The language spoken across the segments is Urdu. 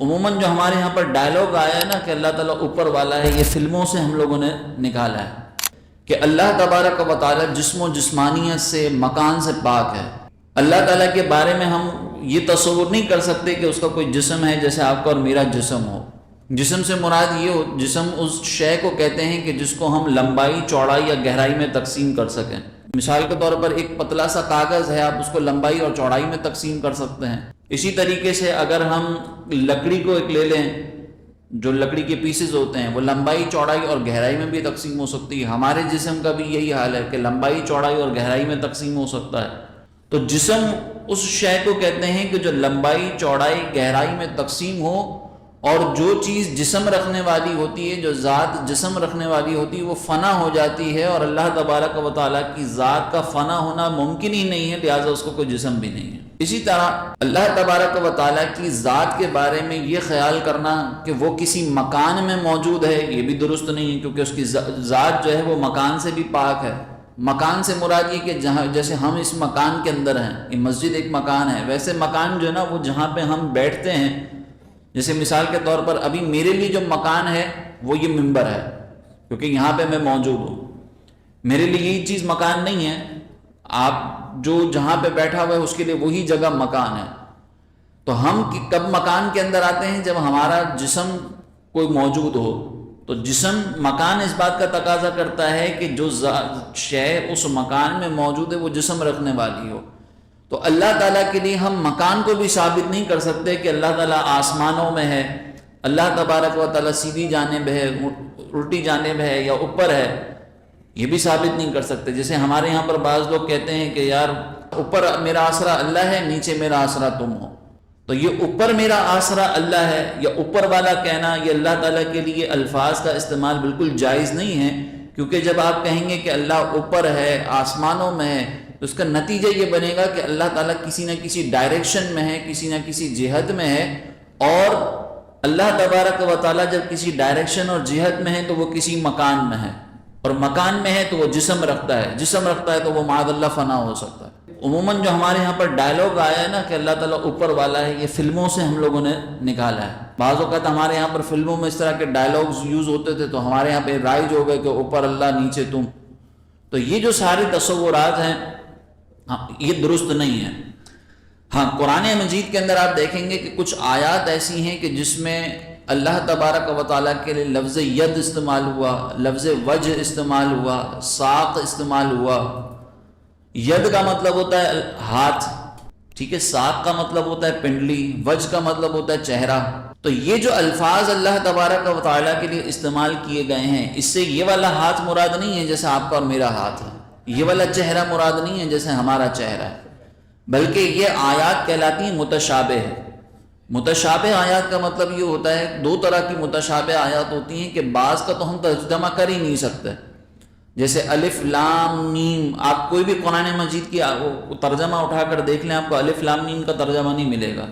عموماً جو ہمارے یہاں پر ڈائلاگ آیا ہے نا کہ اللہ تعالیٰ اوپر والا ہے، یہ فلموں سے ہم لوگوں نے نکالا ہے کہ اللہ تبارک و تعالیٰ جسم و جسمانیت سے، مکان سے پاک ہے۔ اللہ تعالیٰ کے بارے میں ہم یہ تصور نہیں کر سکتے کہ اس کا کوئی جسم ہے جیسے آپ کا اور میرا جسم ہو۔ جسم سے مراد یہ ہو، جسم اس شے کو کہتے ہیں کہ جس کو ہم لمبائی، چوڑائی یا گہرائی میں تقسیم کر سکیں۔ مثال کے طور پر ایک پتلا سا کاغذ ہے، آپ اس کو لمبائی اور چوڑائی میں تقسیم کر سکتے ہیں۔ اسی طریقے سے اگر ہم لکڑی کو ایک لے لیں، جو لکڑی کے پیسز ہوتے ہیں وہ لمبائی، چوڑائی اور گہرائی میں بھی تقسیم ہو سکتی ہے۔ ہمارے جسم کا بھی یہی حال ہے کہ لمبائی، چوڑائی اور گہرائی میں تقسیم ہو سکتا ہے۔ تو جسم اس شے کو کہتے ہیں کہ جو لمبائی، چوڑائی، گہرائی میں تقسیم ہو، اور جو چیز جسم رکھنے والی ہوتی ہے، جو ذات جسم رکھنے والی ہوتی ہے، وہ فنا ہو جاتی ہے، اور اللہ تبارک و تعالیٰ کی ذات کا فنا ہونا ممکن ہی نہیں ہے، لہٰذا اس کو کوئی جسم بھی نہیں ہے۔ اسی طرح اللہ تبارک و تعالیٰ کی ذات کے بارے میں یہ خیال کرنا کہ وہ کسی مکان میں موجود ہے، یہ بھی درست نہیں ہے، کیونکہ اس کی ذات جو ہے وہ مکان سے بھی پاک ہے۔ مکان سے مراد یہ کہ جہاں، جیسے ہم اس مکان کے اندر ہیں، یہ مسجد ایک مکان ہے، ویسے مکان جو ہے نا وہ جہاں پہ ہم بیٹھتے ہیں، جیسے مثال کے طور پر ابھی میرے لیے جو مکان ہے وہ یہ منبر ہے، کیونکہ یہاں پہ میں موجود ہوں۔ میرے لیے یہ چیز مکان نہیں ہے، آپ جو جہاں پہ بیٹھا ہوا ہے اس کے لیے وہی جگہ مکان ہے۔ تو ہم کب مکان کے اندر آتے ہیں؟ جب ہمارا جسم کوئی موجود ہو۔ تو جسم، مکان اس بات کا تقاضا کرتا ہے کہ جو شے اس مکان میں موجود ہے وہ جسم رکھنے والی ہو۔ تو اللہ تعالیٰ کے لیے ہم مکان کو بھی ثابت نہیں کر سکتے کہ اللہ تعالیٰ آسمانوں میں ہے، اللہ تبارک و تعالیٰ سیدھی جانب ہے، الٹی جانب ہے یا اوپر ہے، یہ بھی ثابت نہیں کر سکتے۔ جیسے ہمارے یہاں پر بعض لوگ کہتے ہیں کہ یار اوپر میرا آسرا اللہ ہے، نیچے میرا آسرا تم ہو۔ تو یہ اوپر میرا آسرا اللہ ہے یا اوپر والا کہنا، یہ اللہ تعالیٰ کے لیے الفاظ کا استعمال بالکل جائز نہیں ہے، کیونکہ جب آپ کہیں گے کہ اللہ اوپر ہے، آسمانوں میں ہے، تو اس کا نتیجہ یہ بنے گا کہ اللہ تعالیٰ کسی نہ کسی ڈائریکشن میں ہے، کسی نہ کسی جہت میں ہے، اور اللہ تبارک و تعالیٰ جب کسی ڈائریکشن اور جہت میں ہے تو وہ کسی مکان میں ہے، اور مکان میں ہے تو وہ جسم رکھتا ہے، جسم رکھتا ہے تو وہ معاذ اللہ فنا ہو سکتا ہے۔ عموماً جو ہمارے یہاں پر ڈائلاگ آیا ہے نا کہ اللہ تعالیٰ اوپر والا ہے، یہ فلموں سے ہم لوگوں نے نکالا ہے۔ بعض اوقات ہمارے یہاں پر فلموں میں اس طرح کے ڈائلاگز یوز ہوتے تھے تو ہمارے یہاں پہ رائج ہو گئے کہ اوپر اللہ، نیچے تم۔ تو یہ جو سارے تصورات ہیں یہ درست نہیں ہے۔ ہاں، قرآن مجید کے اندر آپ دیکھیں گے کہ کچھ آیات ایسی ہیں کہ جس میں اللہ تبارک و تعالیٰ کے لیے لفظ ید استعمال ہوا، لفظ وجہ استعمال ہوا، ساق استعمال ہوا۔ ید کا مطلب ہوتا ہے ہاتھ، ٹھیک ہے، ساق کا مطلب ہوتا ہے پنڈلی، وجہ کا مطلب ہوتا ہے چہرہ۔ تو یہ جو الفاظ اللہ تبارک و تعالیٰ کے لیے استعمال کیے گئے ہیں، اس سے یہ والا ہاتھ مراد نہیں ہے جیسے آپ کا اور میرا ہاتھ ہے، یہ والا چہرہ مراد نہیں ہے جیسے ہمارا چہرہ ہے، بلکہ یہ آیات کہلاتی ہیں متشابہ ہے۔ متشابہ آیات کا مطلب یہ ہوتا ہے، دو طرح کی متشابہ آیات ہوتی ہیں کہ بعض کا تو ہم ترجمہ کر ہی نہیں سکتے، جیسے الف لام میم۔ آپ کوئی بھی قرآن مجید کی ترجمہ اٹھا کر دیکھ لیں، آپ کو الف لام میم کا ترجمہ نہیں ملے گا۔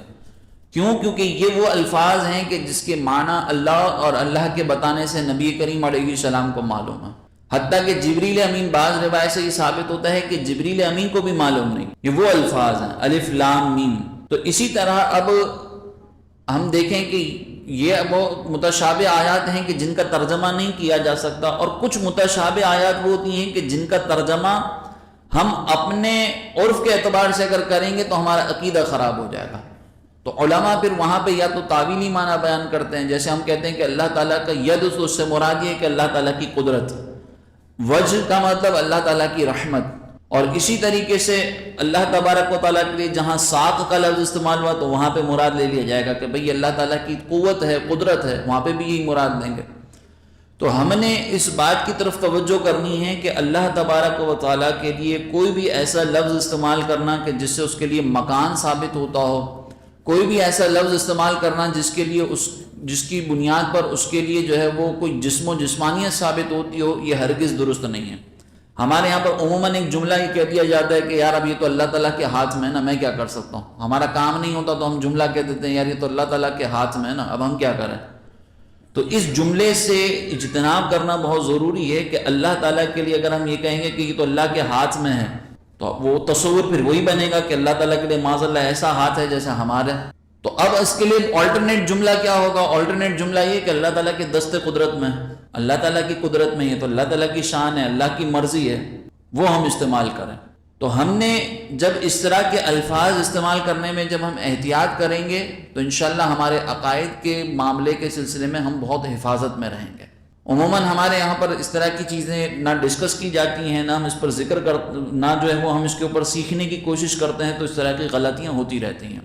کیوں؟ کیونکہ یہ وہ الفاظ ہیں کہ جس کے معنی اللہ اور اللہ کے بتانے سے نبی کریم علیہ السلام کو معلوم ہے۔ حتیٰ کہ جبریل امین، بعض روایت سے یہ ثابت ہوتا ہے کہ جبریل امین کو بھی معلوم نہیں، یہ وہ الفاظ ہیں الف لام میم۔ تو اسی طرح اب ہم دیکھیں کہ یہ وہ متشابہ آیات ہیں کہ جن کا ترجمہ نہیں کیا جا سکتا، اور کچھ متشابہ آیات وہ ہوتی ہیں کہ جن کا ترجمہ ہم اپنے عرف کے اعتبار سے اگر کریں گے تو ہمارا عقیدہ خراب ہو جائے گا۔ تو علماء پھر وہاں پہ یا تو تعویلی معنی بیان کرتے ہیں، جیسے ہم کہتے ہیں کہ اللہ تعالیٰ کا ید، اس سے مراد یہ ہے کہ اللہ تعالیٰ کی قدرت۔ وجہ کا مطلب اللہ تعالیٰ کی رحمت۔ اور اسی طریقے سے اللہ تبارک و تعالیٰ کے لیے جہاں ساق کا لفظ استعمال ہوا تو وہاں پہ مراد لے لیا جائے گا کہ بھئی اللہ تعالیٰ کی قوت ہے، قدرت ہے، وہاں پہ بھی یہی مراد لیں گے۔ تو ہم نے اس بات کی طرف توجہ کرنی ہے کہ اللہ تبارک و تعالیٰ کے لیے کوئی بھی ایسا لفظ استعمال کرنا کہ جس سے اس کے لیے مکان ثابت ہوتا ہو، کوئی بھی ایسا لفظ استعمال کرنا جس کے لیے جس کی بنیاد پر اس کے لیے جو ہے وہ کوئی جسم و جسمانیت ثابت ہوتی ہو، یہ ہرگز درست نہیں ہے۔ ہمارے یہاں پر عموماً ایک جملہ ہی کہہ دیا جاتا ہے کہ یار اب یہ تو اللہ تعالیٰ کے ہاتھ میں ہے نا، میں کیا کر سکتا ہوں، ہمارا کام نہیں ہوتا تو ہم جملہ کہہ دیتے ہیں یار یہ تو اللہ تعالیٰ کے ہاتھ میں ہے نا، اب ہم کیا کریں۔ تو اس جملے سے اجتناب کرنا بہت ضروری ہے کہ اللہ تعالیٰ کے لیے اگر ہم یہ کہیں گے کہ یہ تو اللہ کے ہاتھ میں ہے، تو وہ تصور پھر وہی بنے گا کہ اللہ تعالیٰ کے لیے معاذ اللہ ایسا ہاتھ ہے جیسے ہمارے۔ تو اب اس کے لیے آلٹرنیٹ جملہ کیا ہوگا؟ آلٹرنیٹ جملہ یہ کہ اللہ تعالیٰ کے دست قدرت میں، اللہ تعالیٰ کی قدرت میں، یہ تو اللہ تعالیٰ کی شان ہے، اللہ کی مرضی ہے، وہ ہم استعمال کریں۔ تو ہم نے جب اس طرح کے الفاظ استعمال کرنے میں جب ہم احتیاط کریں گے تو انشاءاللہ ہمارے عقائد کے معاملے کے سلسلے میں ہم بہت حفاظت میں رہیں گے۔ عموماً ہمارے یہاں پر اس طرح کی چیزیں نہ ڈسکس کی جاتی ہیں، نہ ہم اس پر ذکر نہ جو ہے وہ ہم اس کے اوپر سیکھنے کی کوشش کرتے ہیں، تو اس طرح کی غلطیاں ہوتی رہتی ہیں۔